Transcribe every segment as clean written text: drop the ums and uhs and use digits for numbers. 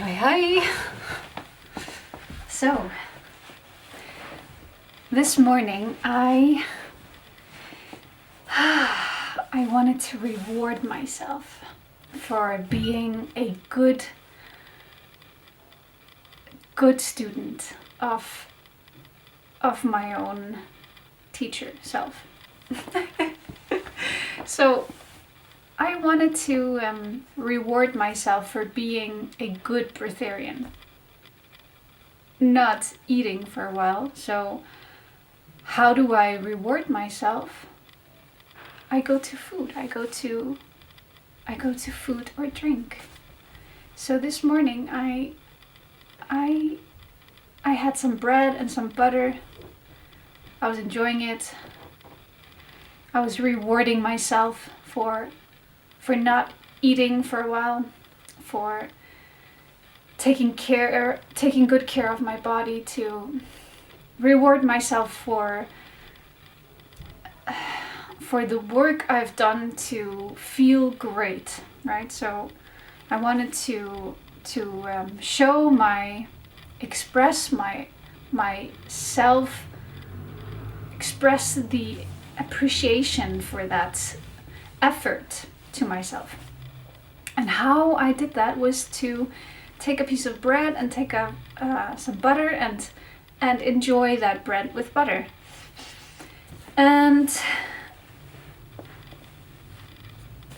Hi. So, this morning I wanted to reward myself for being a good student of my own teacher self. So I wanted to reward myself for being a good breatharian, not eating for a while. So how do I reward myself? I go to food. I go to food or drink. So this morning I had some bread and some butter. I was enjoying it. I was rewarding myself for not eating for a while, for taking good care of my body, to reward myself for the work I've done to feel great, right? So I wanted to express myself, express the appreciation for that effort to myself. And how I did that was to take a piece of bread and take some butter and enjoy that bread with butter. And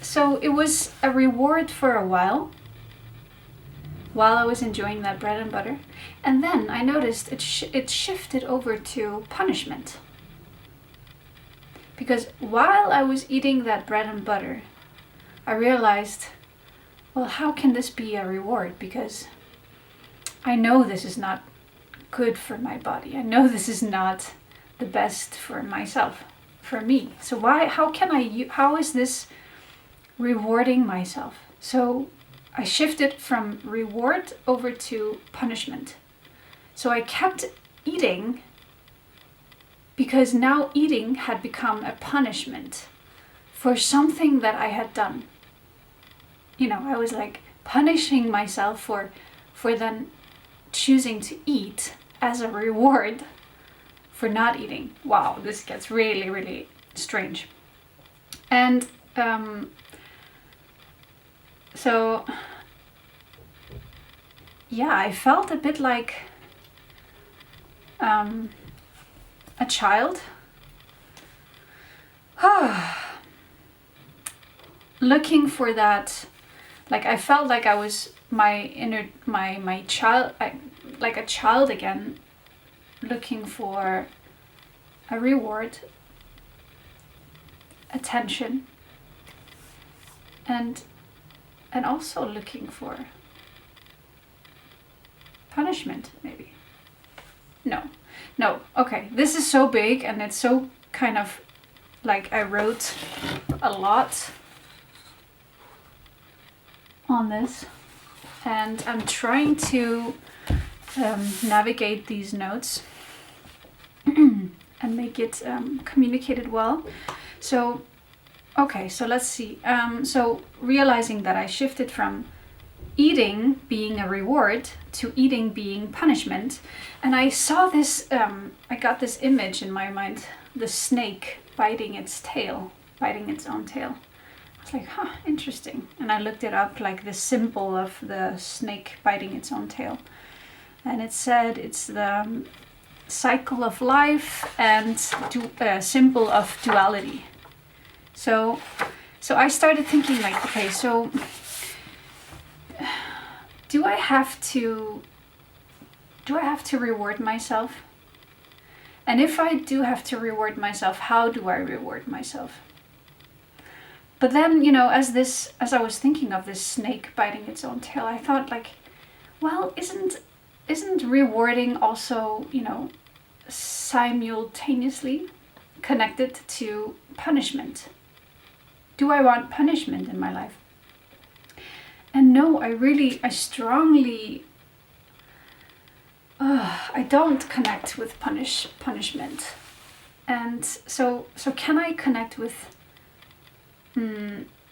so it was a reward for a while I was enjoying that bread and butter. And then I noticed it shifted over to punishment. Because while I was eating that bread and butter, I realized, well, how can this be a reward? Because I know this is not good for my body. I know this is not the best for myself, for me. So how is this rewarding myself? So I shifted from reward over to punishment. So I kept eating because now eating had become a punishment for something that I had done. I was like punishing myself for then choosing to eat as a reward for not eating. Wow, this gets really, really strange. And so yeah, I felt a bit like a child looking for that. Like I felt like I was my child, like a child again, looking for a reward, attention, and also looking for punishment, maybe. No. Okay, this is so big and it's so kind of like I wrote a lot on this, and I'm trying to navigate these notes and make it communicated well. So let's see. So realizing that I shifted from eating being a reward to eating being punishment, and I saw this, I got this image in my mind, the snake biting its own tail. I was like, interesting. And I looked it up, like the symbol of the snake biting its own tail. And it said it's the cycle of life and symbol of duality. So I started thinking like, okay, so do I have to reward myself? And if I do have to reward myself, how do I reward myself? But then, as I was thinking of this snake biting its own tail, I thought like, well, isn't rewarding also, simultaneously connected to punishment? Do I want punishment in my life? And no, I strongly, I don't connect with punishment. And so can I connect with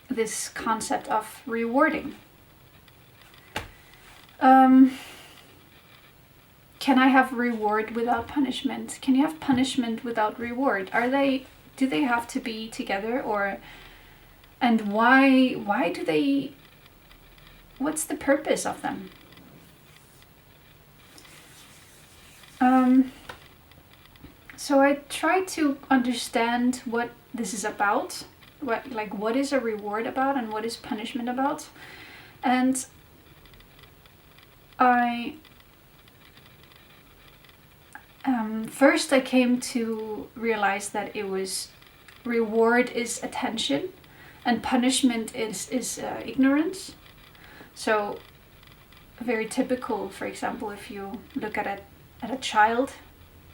this concept of rewarding? Can I have reward without punishment? Can you have punishment without reward? Do they have to be together, and why do they, what's the purpose of them? So I try to understand what this is about, what is a reward about and what is punishment about. And first I came to realize that it was, reward is attention and punishment is ignorance. So very typical, for example, if you look at a child,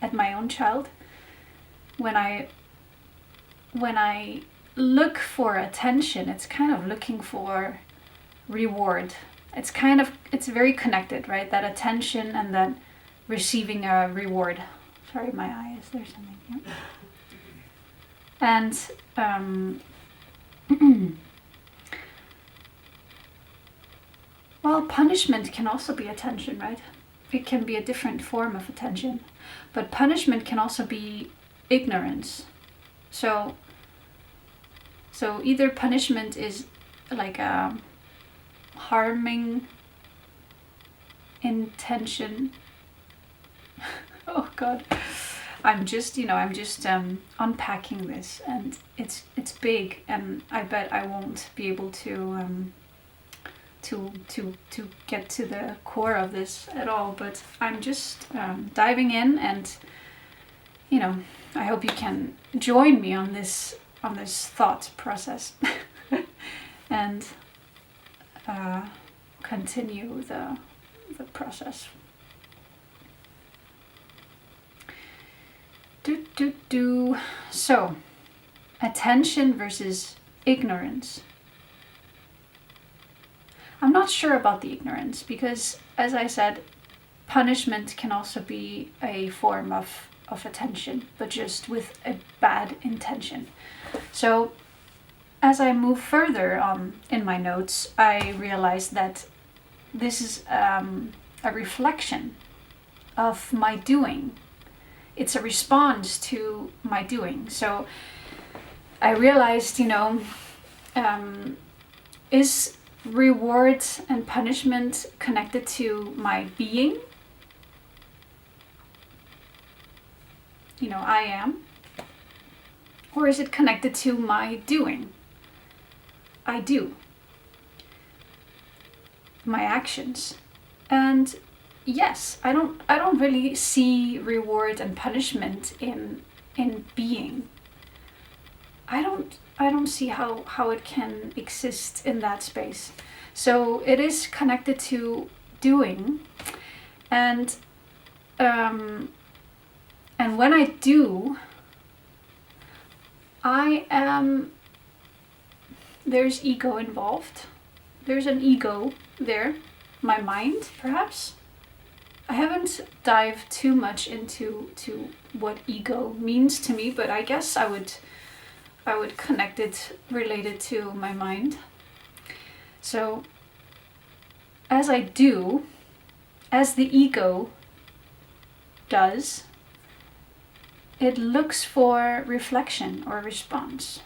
at my own child, when I look for attention, it's kind of looking for reward. It's very connected, right? That attention and that receiving a reward. Sorry, my eye, is there something here? And well, punishment can also be attention, right? It can be a different form of attention. But punishment can also be ignorance. So either punishment is like a harming intention. Oh God, I'm just unpacking this, and it's big, and I bet I won't be able to get to the core of this at all. But I'm just diving in, and I hope you can join me on this thought process and continue the process. So, attention versus ignorance. I'm not sure about the ignorance because, as I said, punishment can also be a form of attention, but just with a bad intention. So, as I move further in my notes, I realized that this is a reflection of my doing. It's a response to my doing. So I realized, is reward and punishment connected to my being? I am. Or is it connected to my doing? I do. My actions. And yes, I don't really see reward and punishment in being. I don't see how it can exist in that space. So it is connected to doing, and when I do, there's ego involved. There's an ego there, my mind perhaps. I haven't dived too much into what ego means to me, but I guess I would connect it, related to my mind. So as I do, as the ego does, it looks for reflection or response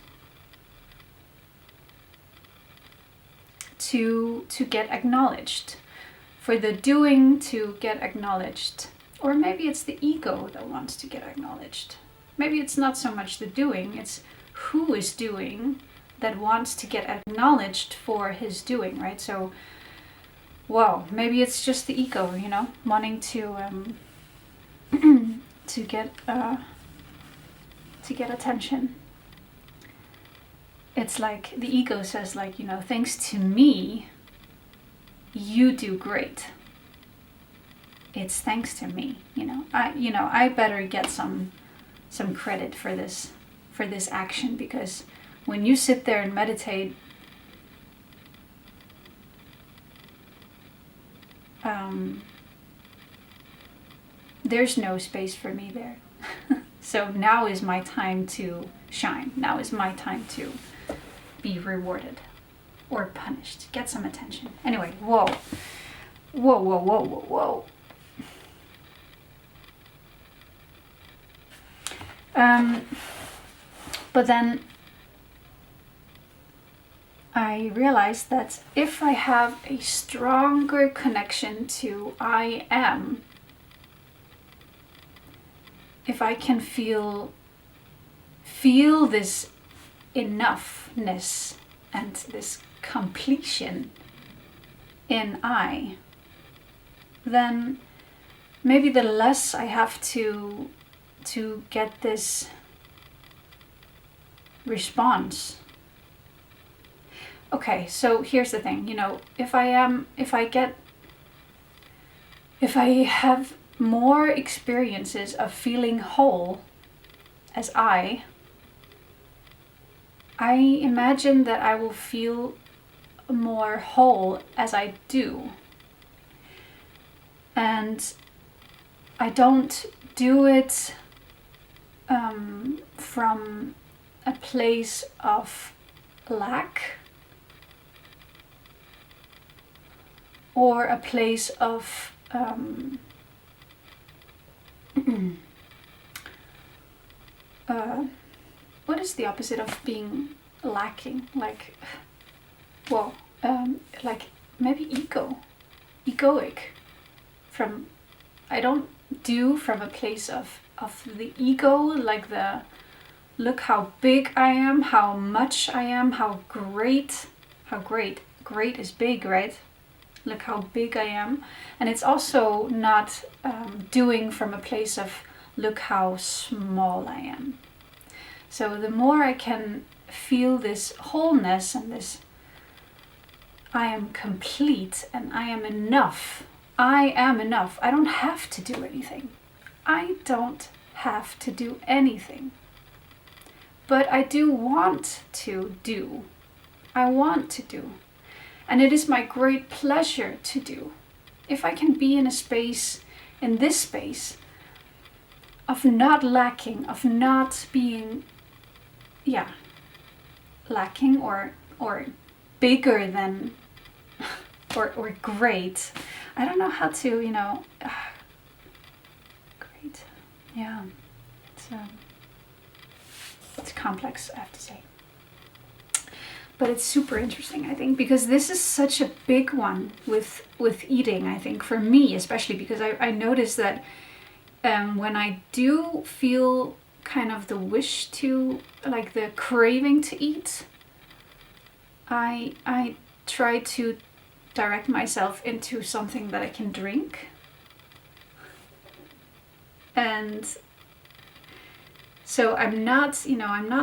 to get acknowledged, for the doing to get acknowledged. Or maybe it's the ego that wants to get acknowledged. Maybe it's not so much the doing, it's who is doing that wants to get acknowledged for his doing, right? So, wow, maybe it's just the ego, wanting to to get attention. It's like the ego says, thanks to me, you do great. It's thanks to me, I better get some credit for this action, because when you sit there and meditate, there's no space for me there. So now is my time to shine. Now is my time to be rewarded or punished. Get some attention. Anyway, whoa. whoa, whoa, whoa, whoa, whoa. But then I realized that if I have a stronger connection to I am, if I can feel this enoughness and this completion in I, then maybe the less I have to get this response. Okay, so here's the thing, if I have more experiences of feeling whole as I imagine that I will feel more whole as I do. And I don't do it from a place of lack or a place of what is the opposite of being lacking? Like, well, like maybe egoic. I don't do from a place of the ego, like the look how big I am, how much I am, how great is big, right? Look how big I am. And it's also not doing from a place of look how small I am. So the more I can feel this wholeness and this I am complete and I am enough. I am enough. I don't have to do anything. I don't have to do anything. But I do want to do. I want to do. And it is my great pleasure to do. If I can be in a space, in this space, of not lacking, of not being, lacking or bigger than, or great. I don't know how to, great. Yeah, it's complex, I have to say. But it's super interesting, I think, because this is such a big one with eating, I think, for me especially, because I notice that when I do feel kind of the wish to, like the craving to eat, I try to direct myself into something that I can drink. And so I'm not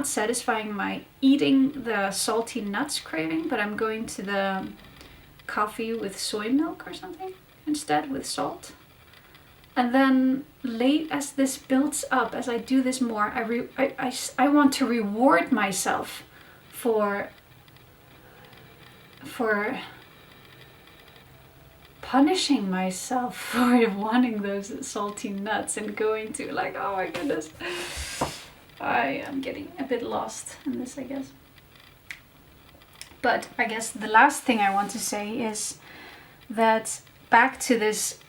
satisfying my eating the salty nuts craving, but I'm going to the coffee with soy milk or something instead with salt. And then late as this builds up, as I do this more, I want to reward myself for punishing myself for wanting those salty nuts and going to like, oh my goodness. I am getting a bit lost in this, I guess. But I guess the last thing I want to say is that back to this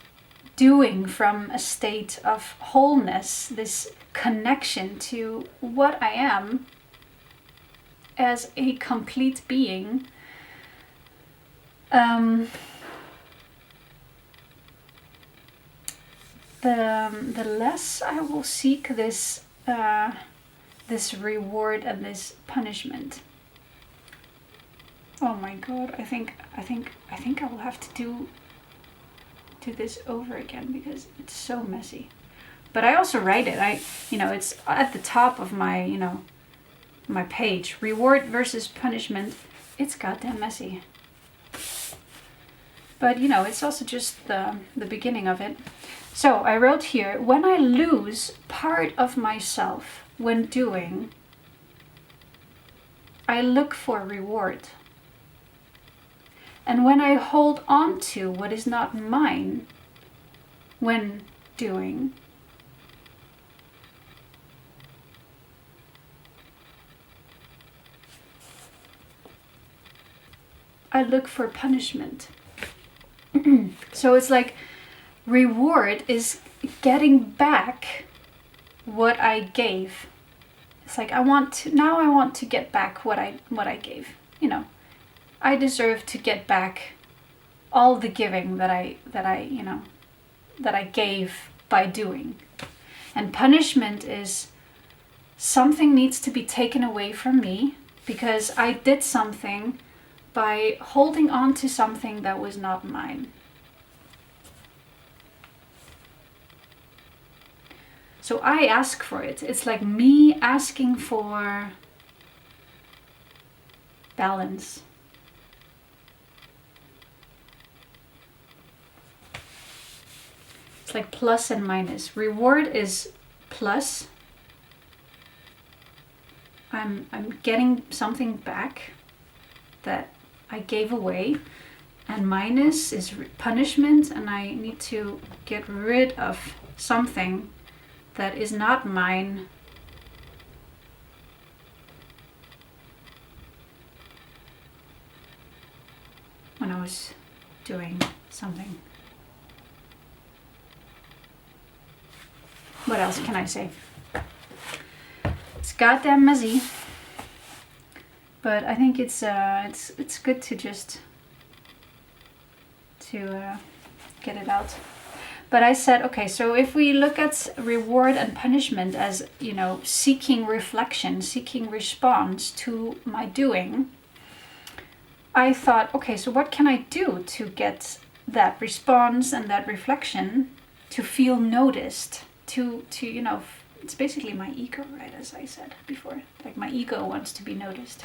doing from a state of wholeness, this connection to what I am as a complete being, the less I will seek this this reward and this punishment. Oh my god, I think I will have to do this over again because it's so messy. But I also write it. It's at the top of my, my page. Reward versus punishment. It's goddamn messy. But it's also just the beginning of it. So I wrote here, when I lose part of myself when doing, I look for reward. And when I hold on to what is not mine when doing, I look for punishment. So it's like reward is getting back what I gave. It's like I want to get back what I gave. You know, I deserve to get back all the giving that I gave by doing. And punishment is something needs to be taken away from me because I did something by holding on to something that was not mine. So I ask for it. It's like me asking for balance. It's like plus and minus. Reward is plus. I'm getting something back that I gave away. And minus is punishment, and I need to get rid of something that is not mine. When I was doing something. What else can I say? It's goddamn messy, but I think it's good to just get it out. But I said, okay, so if we look at reward and punishment as, you know, seeking reflection, seeking response to my doing, I thought, okay, so what can I do to get that response and that reflection to feel noticed, to you know, it's basically my ego, right, as I said before, like my ego wants to be noticed.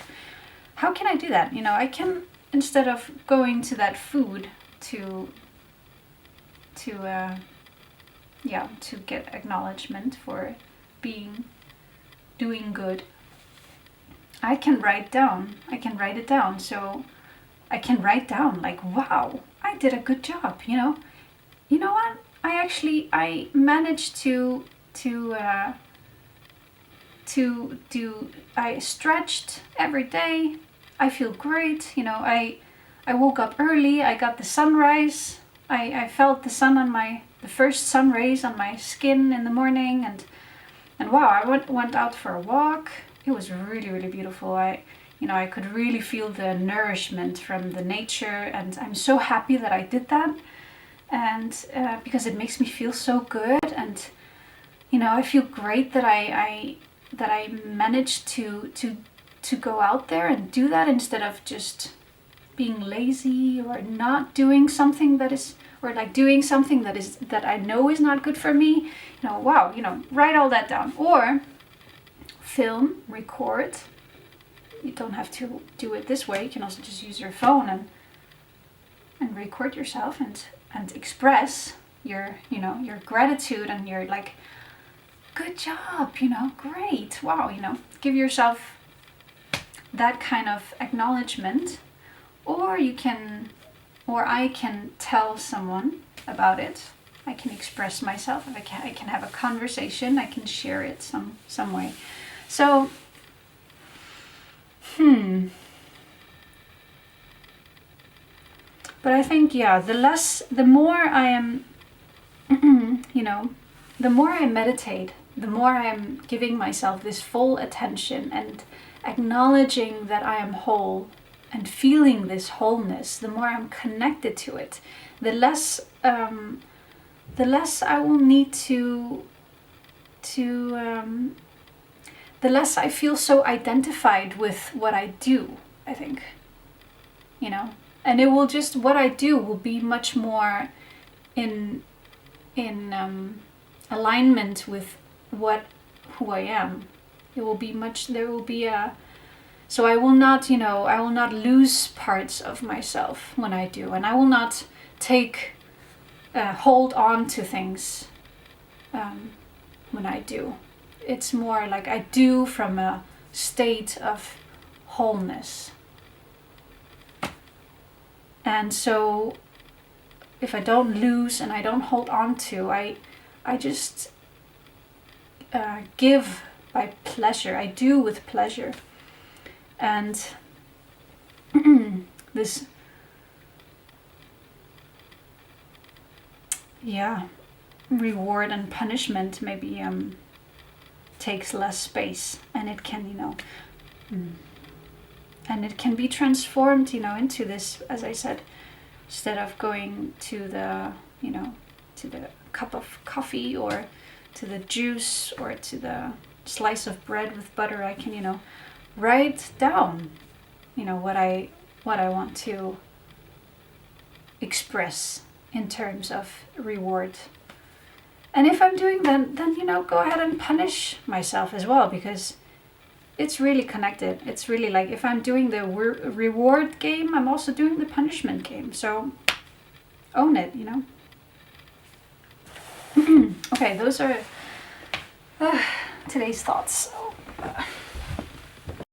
How can I do that? You know, I can, instead of going to that food to get acknowledgement for doing good, I can write it down. So I can write down like, wow, I did a good job, you know what, I managed to I stretched every day, I feel great, you know, I woke up early, I got the sunrise, I felt the first sun rays on my skin in the morning, and wow, I went out for a walk. It was really, really beautiful. I could really feel the nourishment from the nature, and I'm so happy that I did that. And because it makes me feel so good, and you know, I feel great that I managed to go out there and do that instead of just being lazy or not doing something that is, or like doing something that I know is not good for me. You know, wow, you know, write all that down, or film, record. You don't have to do it this way. You can also just use your phone and record yourself and express your gratitude and your like, good job, you know, great, wow, you know, give yourself that kind of acknowledgement. Or I can tell someone about it. I can express myself. I can have a conversation. I can share it some way. So, But I think, yeah, the more I am, you know, the more I meditate, the more I am giving myself this full attention and acknowledging that I am whole and feeling this wholeness, the more I'm connected to it, the less I will need to the less I feel so identified with what I do, I think, you know, and it will just, what I do will be much more in alignment with who I am. It will be much, there will be so I will not, you know, I will not lose parts of myself when I do, and I will not hold on to things when I do. It's more like I do from a state of wholeness. And so if I don't lose and I don't hold on to, I just give by pleasure. I do with pleasure. And this yeah, reward and punishment maybe takes less space, and it can, and it can be transformed, into this, as I said, instead of going to the, to the cup of coffee or to the juice or to the slice of bread with butter, I can, write down, what I want to express in terms of reward. And if I'm doing then go ahead and punish myself as well, because it's really connected. It's really like if I'm doing the reward game, I'm also doing the punishment game. So own it, Okay, those are today's thoughts.